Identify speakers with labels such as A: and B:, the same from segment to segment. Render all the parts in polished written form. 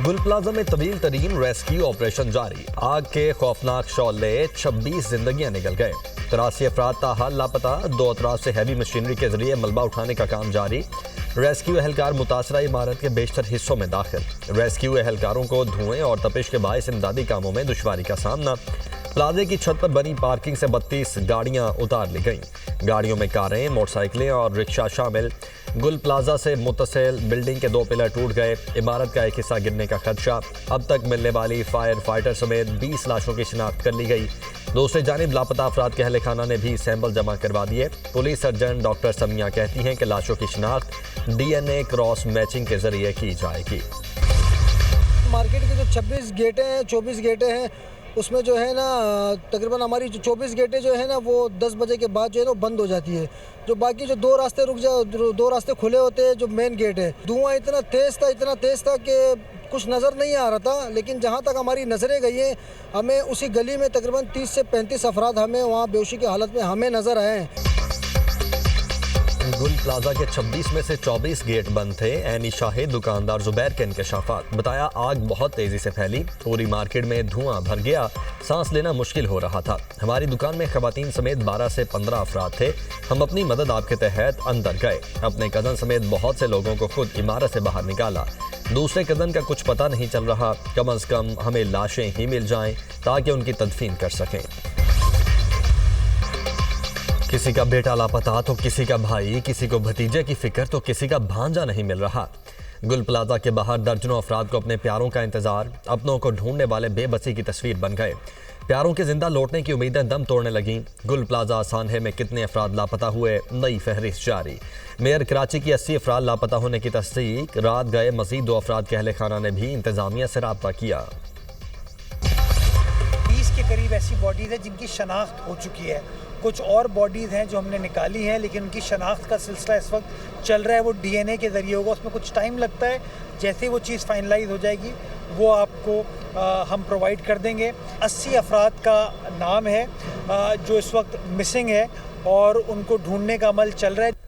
A: गुल प्लाजा में तवील तरीन रेस्क्यू ऑपरेशन जारी। आग के खौफनाक शौले 26 जिंदगियां निकल गए। 83 अफराद ताहाल लापता। 2 अतराफ से हैवी मशीनरी के जरिए मलबा उठाने का काम जारी। रेस्क्यू एहलकार मुतासरा इमारत के बेशतर हिस्सों में दाखिल। रेस्क्यू एहलकारों को धुएं और तपिश के बायस इमदादी कामों में दुश्वारी का सामना। प्लाजे की छत पर बनी पार्किंग से 32 गाड़ियां उतार ली गईं। गाड़ियों में कारें, मोटरसाइकिलें और रिक्शा शामिल। गुल प्लाजा से मुत्तसिल बिल्डिंग के 2 पिलर टूट गए। इमारत का एक हिस्सा गिरने का खदशा। अब तक मिलने वाली फायर फाइटर समेत 20 लाशों की शिनाख्त कर ली गई। दूसरी जानिब लापता अफराद के अहल खाना ने भी सैंपल जमा करवा दिए। पुलिस सर्जन डॉक्टर समिया कहती हैं कि लाशों की शिनाख्त DNA क्रॉस मैचिंग के जरिए की जाएगी।
B: मार्केट के जो 26 गेटें हैं, 24 गेटें हैं, उसमें जो है ना तकरीबन हमारी जो 24 गेटें जो है ना वो 10 बजे के बाद जो है ना बंद हो जाती है। जो बाकी जो 2 रास्ते 2 रास्ते खुले होते हैं, जो मेन गेट है। धुआं इतना तेज़ था कि कुछ नज़र नहीं आ रहा था, लेकिन जहाँ तक हमारी नज़रें गई हैं, हमें उसी गली में तकरीबन 30 से 35 अफराद हमें वहाँ बेहोशी की हालत में हमें नज़र आए हैं।
A: गुल प्लाजा के 26 में से 24 गेट बंद थे। ऐनी शाहिद दुकानदार जुबैर के इंकशाफात। बताया आग बहुत तेजी से फैली, पूरी मार्केट में धुआं भर गया, सांस लेना मुश्किल हो रहा था। हमारी दुकान में खवातीन समेत 12 से 15 अफराद थे। हम अपनी मदद आपके तहत अंदर गए। अपने कज़न समेत बहुत से लोगों को खुद इमारत से बाहर निकाला। दूसरे कज़न का कुछ पता नहीं चल रहा। कम अज कम हमें लाशें ही मिल जाएं ताकि उनकी तदफीन कर सकें। किसी का बेटा लापता तो किसी का भाई, किसी को भतीजे की फिक्र तो किसी का भांजा नहीं मिल रहा। गुल प्लाजा के बाहर दर्जनों अफराद को अपने प्यारों का इंतजार। अपनों को ढूंढने वाले बेबसी की तस्वीर बन गए। प्यारों के जिंदा लौटने की उम्मीदें दम तोड़ने लगीं। गुल प्लाजा सान्हे में कितने अफराद लापता हुए, नई फहरिस्त जारी। मेयर कराची की 80 अफराद लापता होने की तस्दीक। रात गए मजीद 2 अफराद के अहले खाना ने भी इंतजामिया से राब्ता किया।
C: 20 के करीब ऐसी बॉडीज है जिनकी शनाख्त हो चुकी है। कुछ और बॉडीज़ हैं जो हमने निकाली हैं, लेकिन उनकी शनाख्त का सिलसिला इस वक्त चल रहा है। वो DNA के ज़रिए होगा, उसमें कुछ टाइम लगता है। जैसे ही वो चीज़ फाइनलाइज हो जाएगी वो आपको हम प्रोवाइड कर देंगे। 80 अफराद का नाम है जो इस वक्त मिसिंग है और उनको ढूंढने का अमल चल रहा है।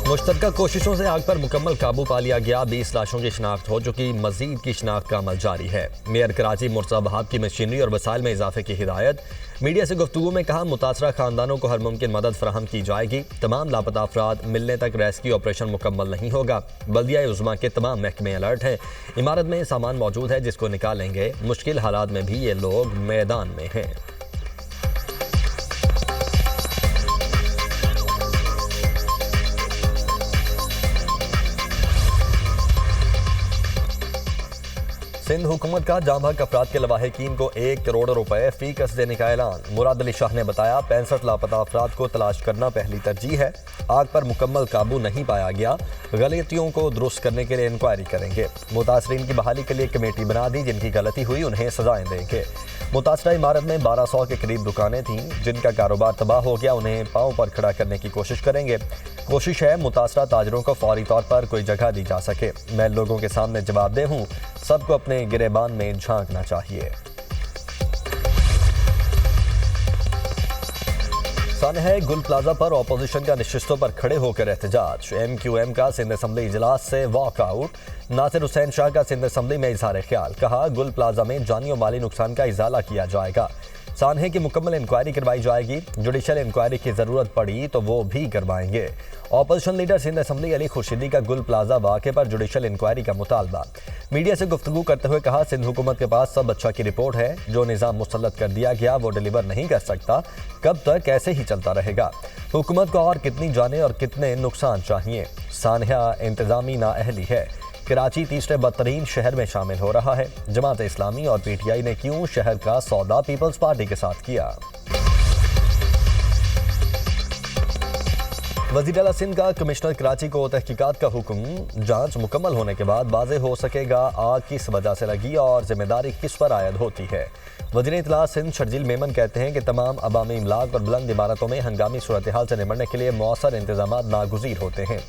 A: मुश्तरका कोशिशों से आग पर मुकम्मल काबू पा लिया गया। 20 लाशों की शिनाख्त हो चुकी। मजीद की शिनाख्त का अमल जारी है। मेयर कराची मुर्तज़ा बहाब की मशीनरी और वसाइल में इजाफे की हिदायत। मीडिया से गुफ्तगू में कहा मुतासरा खानदानों को हर मुमकिन मदद फराहम की जाएगी। तमाम लापता अफराद मिलने तक रेस्क्यू ऑपरेशन मुकम्मल नहीं होगा। बल्दिया उज़्मा के तमाम महकमे अलर्ट हैं। इमारत में सामान मौजूद है जिसको निकालेंगे। मुश्किल हालात में भी ये लोग मैदान में हैं। सिंध हुकूमत का जाम हक अफराद के लवाहिकीन को 1 करोड़ रुपए फी कस देने का ऐलान। मुराद अली शाह ने बताया 65 लापता अफराद को तलाश करना पहली तरजीह है। आग पर मुकम्मल काबू नहीं पाया गया। गलतियों को दुरुस्त करने के लिए इंक्वायरी करेंगे। मुतासरीन की बहाली के लिए कमेटी बना दी। जिनकी गलती हुई उन्हें सजाएं देंगे। मुतासरा इमारत में 1200 के करीब दुकानें थीं जिनका कारोबार तबाह हो गया। उन्हें पांव पर खड़ा करने की कोशिश करेंगे। कोशिश है मुतासरा ताजरों को फौरी तौर पर कोई जगह दी जा सके। मैं लोगों के सामने जवाबदेह हूँ। सबको अपने गिरेबान में झांकना चाहिए। सान्हे गुल प्लाजा पर ऑपोजिशन का नशिस्तों पर खड़े होकर एहतजाज। MQM का सिंध असम्बली इजलास से वॉकआउट। नासिर हुसैन शाह का सिंध असम्बली में इजहार ख्याल। कहा गुल प्लाजा में जानी और माली नुकसान का इजाला किया जाएगा। सान्हे की मुकम्मल इंक्वायरी करवाई जाएगी। जुडिशल इंक्वायरी की जरूरत पड़ी तो वो भी करवाएंगे। Opposition leader Sindh assembly Ali Khurshidi का गुल प्लाजा वाक़े पर जुडिशल इंक्वायरी का मुतालबा। मीडिया से गुफ्तगू करते हुए कहा सिंध हुकूमत के पास सब अच्छा की रिपोर्ट है। जो निज़ाम मुसल्लत कर दिया गया वो डिलीवर नहीं कर सकता। कब तक ऐसे ही चलता रहेगा। हुकूमत को और कितनी जाने और कितने नुकसान चाहिए। सान्हा इंतजामी नाअहली है। कराची तीसरे बदतरीन शहर में शामिल हो रहा है। जमात इस्लामी और PTI ने क्यों शहर का सौदा पीपल्स पार्टी के साथ किया। वज़ीर आला सिंध का कमिश्नर कराची को तहकीकात का हुक्म। जांच मुकम्मल होने के बाद वाज़ेह हो सकेगा आग किस वजह से लगी और जिम्मेदारी किस पर आयद होती है। वज़ीर इत्तलात सिंध शर्जील मेमन कहते हैं कि तमाम अवामी इमलाक और बुलंद इमारतों में हंगामी सूरत हाल से निपटने के लिए मौसर इंतजाम नागुज़ीर होते हैं।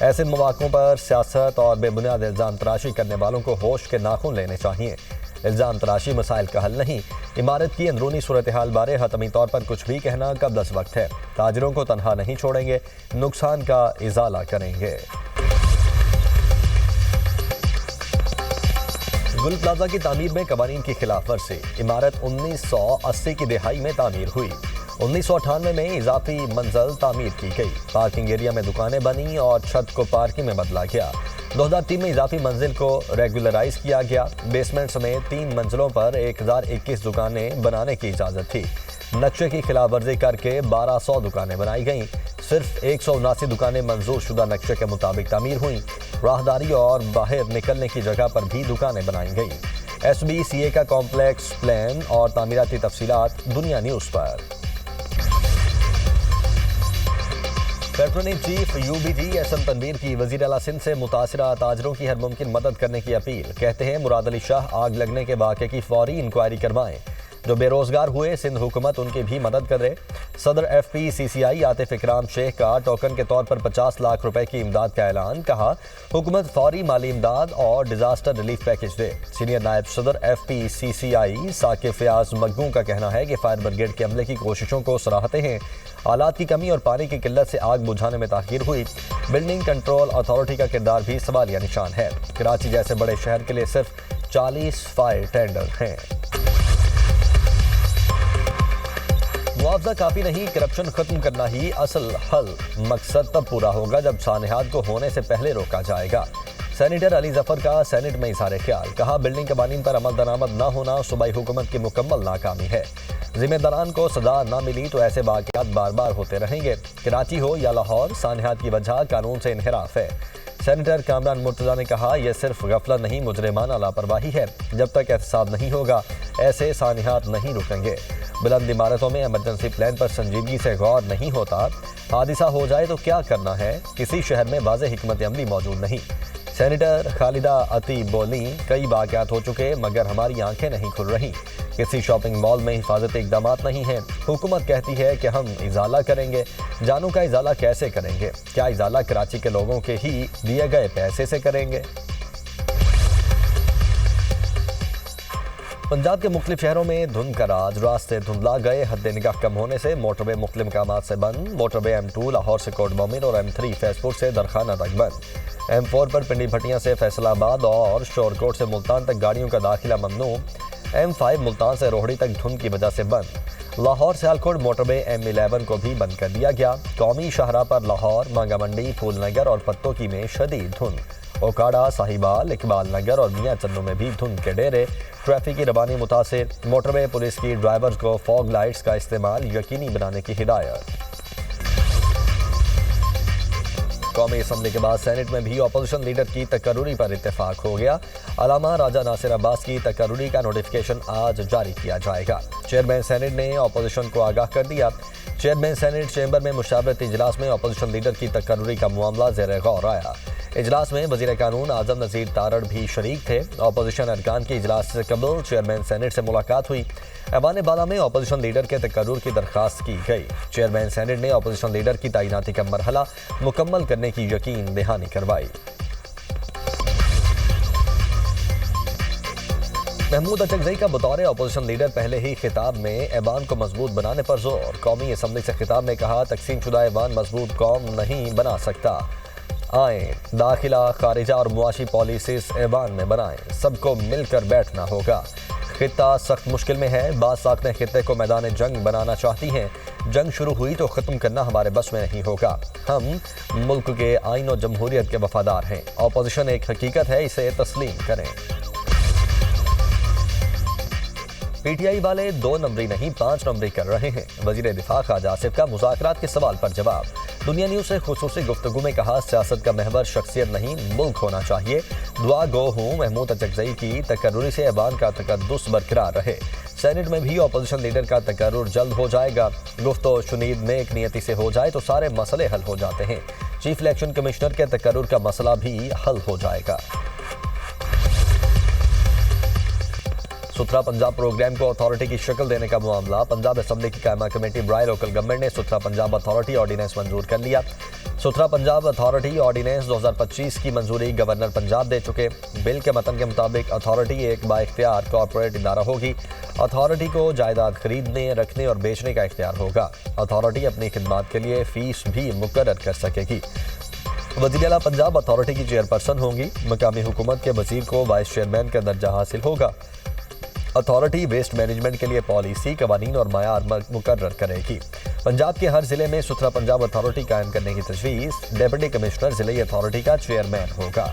A: ऐसे मौक़ों पर सियासत और बेबुनियाद इल्ज़ाम तराशी करने वालों को होश के नाखून लेने चाहिए। इल्ज़ाम तराशी मसाइल का हल नहीं। इमारत की अंदरूनी सूरत हाल बारे हतमी तौर पर कुछ भी कहना कबलस वक्त है। ताजरों को तनहा नहीं छोड़ेंगे, नुकसान का इजाला करेंगे। गुल प्लाजा की तामीर में कवानीन की खिलाफ वर्जी। इमारत 1980 की दिहाई में तामीर हुई। 1998 में इजाफी मंजिल तामीर की गई। पार्किंग एरिया में दुकानें बनी और छत को पार्किंग में बदला गया। 2003 में इजाफी मंजिल को रेगुलराइज किया गया। बेसमेंट समेत 3 मंजिलों पर 1021 दुकानें बनाने की इजाज़त थी। नक्शे की खिलाफ वर्जी करके 1200 दुकानें बनाई गईं। सिर्फ 179 दुकानें मंजूर शुदा नक्शे के मुताबिक तामीर हुई। राहदारी और बाहर निकलने की जगह पर भी दुकानें बनाई गईं। SBCA का कॉम्प्लेक्स प्लान और तामीराती तफसीलात दुनिया न्यूज़ पर। Petronet chief UBG Ehsan Tanveer की वज़ीर आला सिंध से मुतासिरा ताजरों की हर मुमकिन मदद करने की अपील। कहते हैं मुराद अली शाह आग लगने के वाक़े की फौरी इंक्वायरी करवाएं। जो बेरोजगार हुए सिंध हुकूमत उनकी भी मदद करे। सदर FPCCI आतिफ इकराम शेख का टोकन के तौर पर 50 लाख रुपए की इमदाद का ऐलान। कहा हुकूमत फौरी माली इमदाद और डिजास्टर रिलीफ पैकेज दे। सीनियर नायब सदर FPCCI साकिब फयाज मकबूम का कहना है कि फायर ब्रिगेड के अमले की कोशिशों को सराहते हैं। हालात की कमी और पानी की किल्लत से आग बुझाने में ताखीर हुई। बिल्डिंग कंट्रोल अथॉरिटी का किरदार भी सवालिया निशान है। कराची जैसे बड़े शहर के लिए सिर्फ 40 फायर टेंडर हैं। मुआवजा काफ़ी नहीं, करप्शन खत्म करना ही असल हल। मकसद तब पूरा होगा जब सानहात को होने से पहले रोका जाएगा। सेनेटर अली जफर का सेनेट में इज़हार ख्याल। कहा बिल्डिंग कवानीन पर अमल दरामद न होना सूबाई हुकूमत की मुकम्मल नाकामी है। जिम्मेदारान को सजा न मिली तो ऐसे वाक़यात बार बार होते रहेंगे। कराची हो या लाहौर, सानहात की वजह कानून से इनहराफ है। सेनेटर कामरान मुर्तज़ा ने कहा यह सिर्फ गफलत नहीं मुजरिमाना लापरवाही है। जब तक एहतसाब नहीं होगा ऐसे सानहात नहीं रुकेंगे। बुलंद इमारतों में इमरजेंसी प्लान पर संजीदगी से गौर नहीं होता। हादिसा हो जाए तो क्या करना है, किसी शहर में वाज़ेह हिकमत अमली मौजूद नहीं। सेनेटर खालिदा अती बोली कई वाक़यात हो चुके मगर हमारी आंखें नहीं खुल रही। किसी शॉपिंग मॉल में हिफाजती इक़दामात नहीं हैं। हुकूमत कहती है कि हम इजाला करेंगे। जानों का इजाला कैसे करेंगे? क्या इजाला कराची के लोगों के ही दिए गए पैसे से करेंगे? पंजाब के मुख्तलिफ शहरों में धुंध का राज। रास्ते धुंधला गए। हद निगाह कम होने से मोटरवे मुख्तलिफ मकामात से बंद। मोटरवे M2 लाहौर से कोट मोमिन और M3 फैसपुर से दरखाना तक बंद। M4 पर पिंडी भटियां से फैसलाबाद और शोरकोट से मुल्तान तक गाड़ियों का दाखिला ममनू। M5 मुल्तान से रोहड़ी तक धुंध की वजह से बंद। लाहौर सियालकोट मोटरवे M11 को भी बंद कर दिया गया। कौमी शाहराह पर लाहौर, मांगा मंडी, फूलनगर और पत्तोकी में शदीद धुंध। ओकाड़ा, साहिबाल, इकबाल नगर और मियाँ चन्नू में भी धुंध के डेरे। ट्रैफिक की रवानी मुतासिर। मोटरवे पुलिस की ड्राइवर्स को फॉग लाइट्स का इस्तेमाल यकीनी बनाने की हिदायत। कौमी असम्बली के बाद सेनेट में भी अपोजिशन लीडर की तकर्रुरी पर इत्तेफाक हो गया। अलामा राजा नासिर अब्बास की तकर्रुरी का नोटिफिकेशन आज जारी किया जाएगा। चेयरमैन सेनेट ने अपोजिशन को आगाह कर दिया। चेयरमैन सेनेट चैम्बर में मुशावरती इजलास में अपोजिशन लीडर की तकर्रुरी का मामला ज़ेर गौर आया। इजलास में वज़ीर कानून आज़म नज़ीर तारड़ भी शरीक थे। अपोजिशन अरकान के इजलास से कबल चेयरमैन सेनेट से मुलाकात हुई। ऐवान बाला में अपोजिशन लीडर के तकर्रुर की दरख्वास्त की गई। चेयरमैन सेनेट ने अपोजिशन लीडर की तैनाती का मरहला मुकम्मल करने की यकीन दहानी करवाई। महमूद अचकज़ई का बतौर अपोजिशन लीडर पहले ही खिताब में ऐवान को मजबूत बनाने पर जोर। कौमी असम्बली से खिताब में कहा तकसीम शुदा ऐवान मजबूत कौम नहीं बना सकता। आए दाखिला, खारिजा और मुआशी पॉलिसीज ऐवान में बनाएं। सबको मिलकर बैठना होगा। खित्ता सख्त मुश्किल में है। बाज़ साख्तें खित्ते को मैदान जंग बनाना चाहती हैं। जंग शुरू हुई तो ख़त्म करना हमारे बस में नहीं होगा। हम मुल्क के आइन और जमहूरियत के वफादार हैं। अपोजिशन एक हकीकत है, इसे तस्लीम करें। PTI वाले 2 नंबरी नहीं 5 नंबरी कर रहे हैं। वज़ीर दिफा ख्वाजा आसिफ का मुज़ाकरात के सवाल पर जवाब। दुनिया न्यूज़ से खुसूसी गुफ्तगू में कहा सियासत का महवर शख्सियत नहीं मुल्क होना चाहिए। दुआ गो हूँ महमूद अचकज़ई की तकर्रुरी से ऐवान का तकद्दुस बरकरार रहे। सेनेट में भी अपोजिशन लीडर का तकर्रुर जल्द हो जाएगा। गुफ्तो शुनीद नेक नियति से हो जाए तो सारे मसले हल हो जाते हैं। चीफ इलेक्शन कमिश्नर के तकर्रुर का मसला भी हल हो जाएगा। सुथरा पंजाब प्रोग्राम को अथॉरिटी की शक्ल देने का मामला। पंजाब असम्बली की कायमा कमेटी बराए लोकल गवर्नमेंट ने सुथरा पंजाब अथॉरिटी ऑर्डिनेंस मंजूर कर लिया। सुथरा पंजाब अथॉरिटी ऑर्डिनेंस 2025 की मंजूरी गवर्नर पंजाब दे चुके। बिल के मतन के मुताबिक अथॉरिटी एक बाइख्तियार कॉरपोरेट इदारा होगी। अथॉरिटी को जायदाद खरीदने, रखने और बेचने का इख्तियार होगा। अथॉरिटी अपनी खिदमात के लिए फीस भी मुकर्रर कर सकेगी। वज़ीर आला पंजाब अथॉरिटी की चेयरपर्सन होंगी। मकामी हुकूमत के वज़ीर को वाइस चेयरमैन का दर्जा हासिल होगा। अथॉरिटी वेस्ट मैनेजमेंट के लिए पॉलिसी, कवानीन और मायार मुकर्रर करेगी। पंजाब के हर जिले में सुथरा पंजाब अथॉरिटी कायम करने की तजवीज़। डिप्टी कमिश्नर जिले अथॉरिटी का चेयरमैन होगा।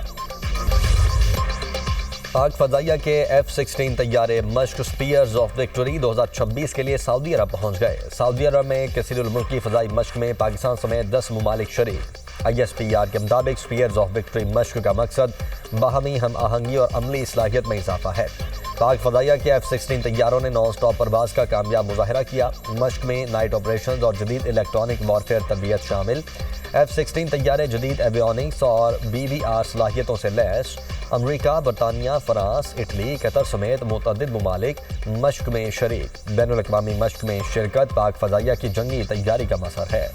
A: पाक फ़ज़ाइया के F-16 तैयारे मश्क स्पीयर्स ऑफ विक्ट्री 2026 के लिए सऊदी अरब पहुंच गए। सऊदी अरब में कसीरुल मुल्की फ़ज़ाई मश्क में पाकिस्तान समेत 10 ममालिक शरीक। ISPR के मुताबिक स्पीयर्स ऑफ विक्ट्री मश्क का मकसद बाहमी हम आहंगी और अमली सलाहियत में इजाफा है। पाक फ़ज़ाइया के F-16 तैयारों ने नॉन स्टॉप परवाज़ का कामयाब मुजाहरा किया। मश्क में नाइट ऑपरेशन और जदीद इलेक्ट्रॉनिक वॉरफेयर तरबियत शामिल। F-16 तैयारे जदीद एवियोनिक्स और BVR सलाहियतों से लैस। अमरीका, बरतानिया, फ्रांस, इटली, कतर समेत मुतअद्दिद ममालिक मश्क में शरीक। बैनुल अक़वामी मश्क में शिरकत पाक फ़ज़ाइया की जंगी तैयारी का मसर है।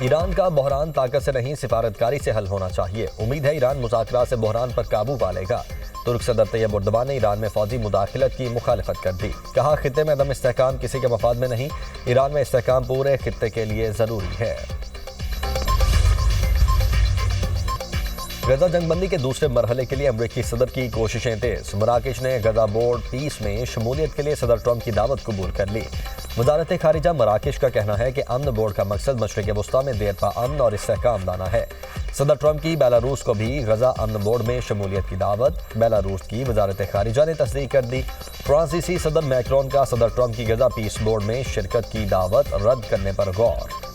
A: ईरान का बहरान ताकत से नहीं सिफारतकारी से हल होना चाहिए। उम्मीद है ईरान मुज़ाकरात से बहरान पर काबू पा लेगा। तुर्क सदर तैयब एर्दोगान ने ईरान में फौजी मुदाखलत की मुखालफत कर दी। कहा, खित्ते में अदम इस्तेहकाम किसी के मफाद में नहीं, ईरान में इस्तेहकाम पूरे खित्ते के लिए ज़रूरी है। गजा जंगबंदी के दूसरे मरहले के लिए अमरीकी सदर की कोशिशें तेज। मराकेश ने गजा बोर्ड पीस में शमूलियत के लिए सदर ट्रंप की दावत कबूल कर ली। वजारत खारिजा मराकेश का कहना है कि अमन बोर्ड का मकसद मशरिक़ वस्ता में देरपा अमन और इस्तेहकाम लाना है। सदर ट्रंप की बेलारूस को भी गजा अमन बोर्ड में शमूलियत की दावत। बेलारूस की वजारत खारिजा ने तस्दीक कर दी। फ्रांसीसी सदर मैक्रोन का सदर ट्रंप की गजा पीस बोर्ड में शिरकत की दावत रद्द करने पर गौर।